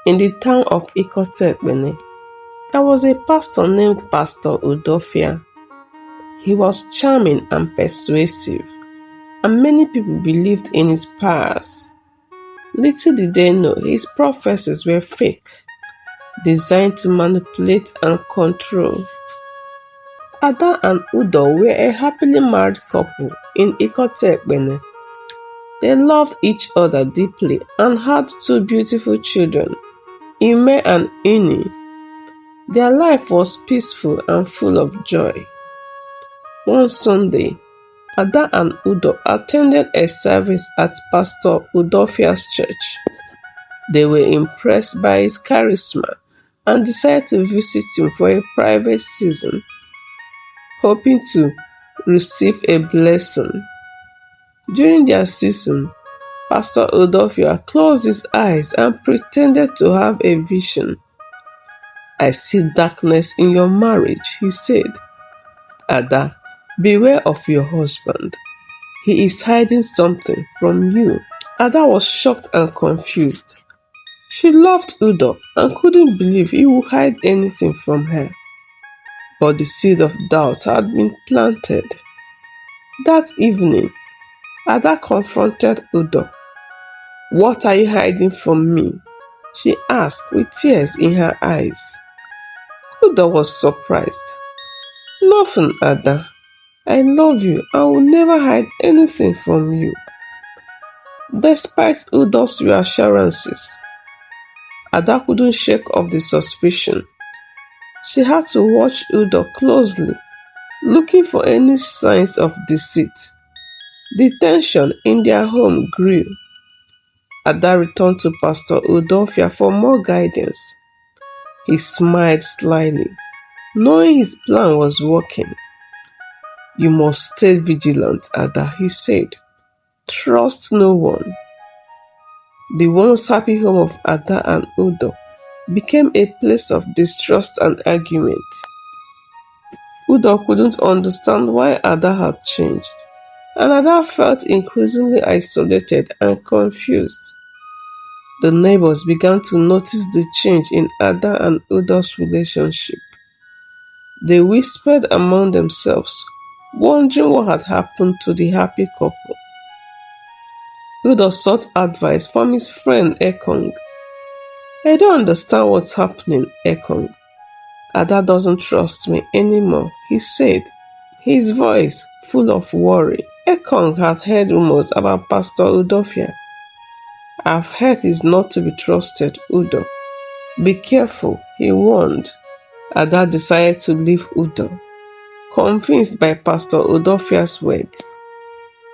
In the town of Ikotepene, there was a pastor named Pastor Udofia. He was charming and persuasive, and many people believed in his powers. Little did they know his prophecies were fake, designed to manipulate and control. Ada and Udo were a happily married couple in Ikotepene. They loved each other deeply and had two beautiful children, Ime and Ini. Their life was peaceful and full of joy. One Sunday, Ada and Udo attended a service at Pastor Udofia's church. They were impressed by his charisma and decided to visit him for a private season, hoping to receive a blessing. During their season, Pastor Udofia closed his eyes and pretended to have a vision. "I see darkness in your marriage," he said. "Ada, beware of your husband. He is hiding something from you." Ada was shocked and confused. She loved Udo and couldn't believe he would hide anything from her. But the seed of doubt had been planted. That evening, Ada confronted Udo. "What are you hiding from me?" she asked with tears in her eyes. Udo was surprised. "Nothing, Ada. I love you and will never hide anything from you." Despite Udo's reassurances, Ada couldn't shake off the suspicion. She had to watch Udo closely, looking for any signs of deceit. The tension in their home grew. Ada returned to Pastor Udofia for more guidance. He smiled slyly, knowing his plan was working. "You must stay vigilant, Ada," he said. "Trust no one." The once happy home of Ada and Udo became a place of distrust and argument. Udo couldn't understand why Ada had changed, and Ada felt increasingly isolated and confused. The neighbors began to notice the change in Ada and Udo's relationship. They whispered among themselves, wondering what had happened to the happy couple. Udo sought advice from his friend Ekong. "I don't understand what's happening, Ekong. Ada doesn't trust me anymore," he said, his voice full of worry. Ekong had heard rumors about Pastor Udofia. "I've heard he's not to be trusted, Udo. Be careful," he warned. Ada decided to leave Udo, convinced by Pastor Udofia's words.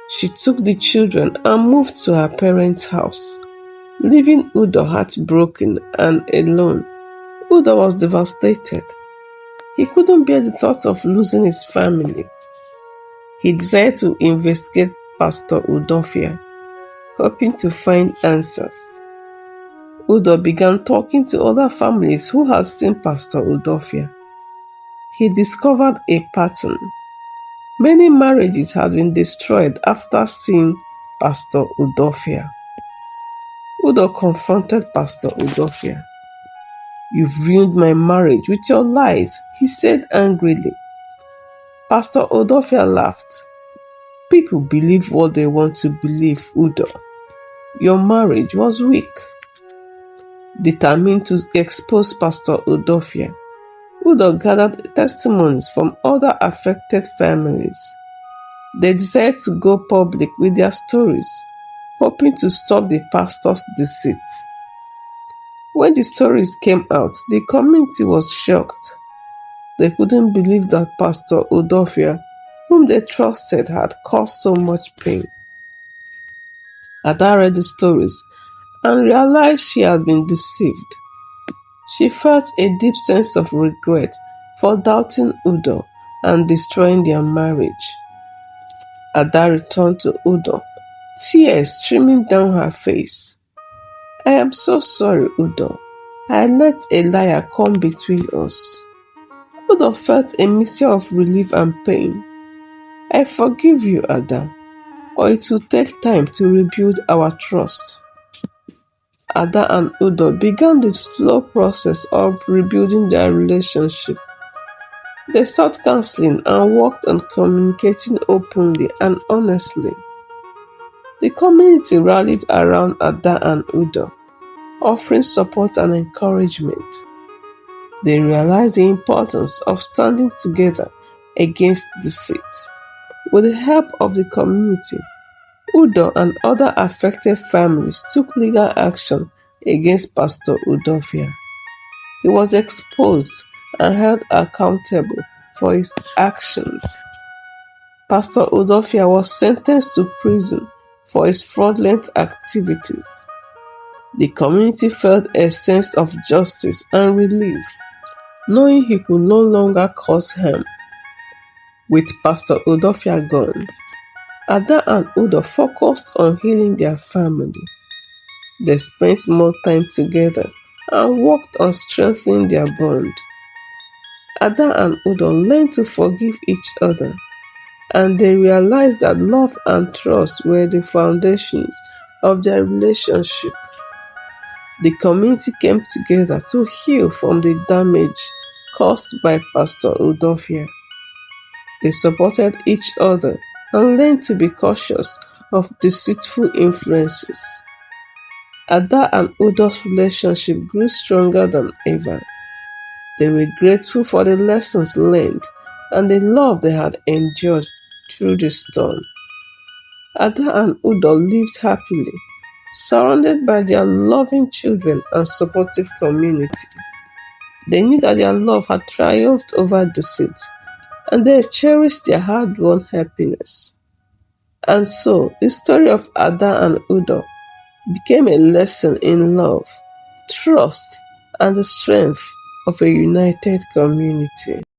She took the children and moved to her parents' house, leaving Udo heartbroken and alone. Udo was devastated. He couldn't bear the thought of losing his family. He decided to investigate Pastor Udofia, hoping to find answers. Udo began talking to other families who had seen Pastor Udofia. He discovered a pattern. Many marriages had been destroyed after seeing Pastor Udofia. Udo confronted Pastor Udofia. "You've ruined my marriage with your lies," he said angrily. Pastor Udofia laughed. "People believe what they want to believe, Udo. Your marriage was weak." Determined to expose Pastor Udofia, Udo gathered testimonies from other affected families. They decided to go public with their stories, hoping to stop the pastor's deceit. When the stories came out, the community was shocked. They couldn't believe that Pastor Udofia, whom they trusted, had caused so much pain. Ada read the stories and realized she had been deceived. She felt a deep sense of regret for doubting Udo and destroying their marriage. Ada returned to Udo, tears streaming down her face. "I am so sorry, Udo. I let a liar come between us." Udo felt a mixture of relief and pain. "I forgive you, Ada, but it will take time to rebuild our trust." Ada and Udo began the slow process of rebuilding their relationship. They sought counseling and worked on communicating openly and honestly. The community rallied around Ada and Udo, offering support and encouragement. They realized the importance of standing together against deceit. With the help of the community, Udo and other affected families took legal action against Pastor Udofia. He was exposed and held accountable for his actions. Pastor Udofia was sentenced to prison for his fraudulent activities. The community felt a sense of justice and relief, knowing he could no longer cause harm. With Pastor Udofia gone, Ada and Udo focused on healing their family. They spent more time together and worked on strengthening their bond. Ada and Udo learned to forgive each other, and they realized that love and trust were the foundations of their relationship. The community came together to heal from the damage caused by Pastor Udofia. They supported each other and learned to be cautious of deceitful influences. Ada and Udo's relationship grew stronger than ever. They were grateful for the lessons learned and the love they had endured through the storm. Ada and Udo lived happily, surrounded by their loving children and supportive community. They knew that their love had triumphed over deceit, and they cherished their hard-won happiness. And so, the story of Ada and Udo became a lesson in love, trust, and the strength of a united community.